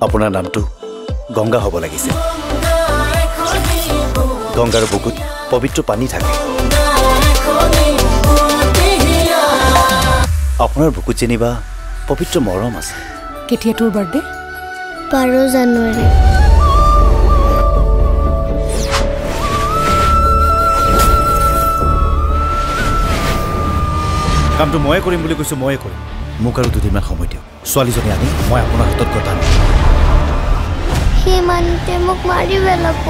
আপোনাৰ নামটো গংগা হ'ব লাগিছিল। গংগাৰ বুকুত পবিত্ৰ পানী থাকে। আপোনাৰ বুকুত যেনিবা পবিত্ৰ মৰম আছে। কেতিয়া তোৰ বাৰ্থডে? 12 জানুৱাৰী। কামটো ময়ে কৰিম বুলি কৈছোঁ, ময়ে কৰিম। মোক আৰু 2 দিনমান সময় দিয়ক। ছোৱালীজনী আনি মই আপোনাৰ হাতত গতাম। সিমানতে মোক মাৰি পেলাব।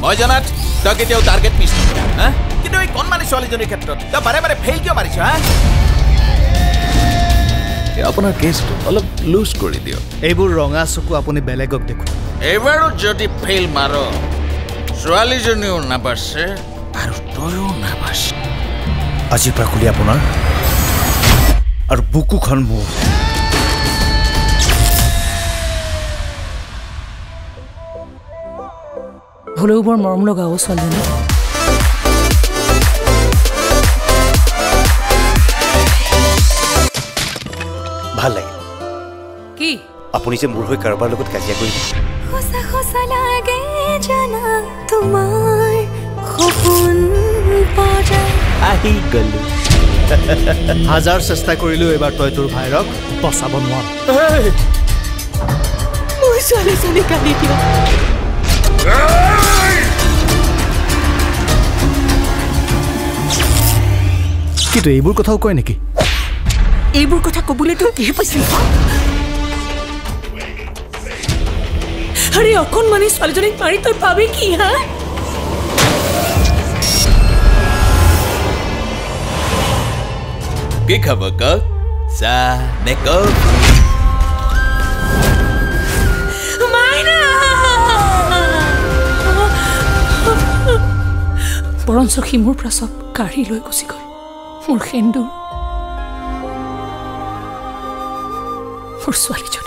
মই জানাত তই কেতিয়াও টাৰ্গেট মিছ নকৰা, হা? কিন্তু এই কণমানি ছোৱালীজনীৰ ক্ষেত্ৰত তই বাৰে বাৰে ফেইল কিয় মাৰিছ, হা? আপোনাৰ কেছটো অলপ লুজ কৰি দিয়ক। এইবোৰ ৰঙা চকু আপুনি বেলেগক দেখুৱাওক। এইবাৰো যদি ফেইল মাৰ, ছোৱালীজনীও নাবাচে আৰু তইও নাবাচে। আজিৰ পৰা খুলি আপোনাৰ আৰু বুকুখন মোৰ। হ'লেও বৰ মৰম লগা অ' ছোৱালীজনী। ভাল লাগিল। কি আপুনি যে মোৰ হৈ কাৰোবাৰ লগত কাজিয়া কৰি সঁচা সঁচা লাগে জানা তোমাৰ সপোন পজা আহি গলো। হাজাৰ চেষ্টা কৰিলেও এবাৰ তই তোৰ ভাইৰক বচাব নোৱাৰ। মোৰ ছোৱালীজনী কালি দিয়। কিন্তু এইবোৰ কথাও কয় নেকি? এইবোৰ কথা কবলৈ তই কিহে পাইছিল? আৰে অকণমানি ছোৱালীজনীক মাৰি তই পাবি কি, হা? কি খাব কক? চাহ নে কক? বৰঞ্চ সি মোৰ পৰা চব কাঢ়ি লৈ গুচি গ'ল। মোৰ সেন্দুৰ, মোৰ ছোৱালীজনী।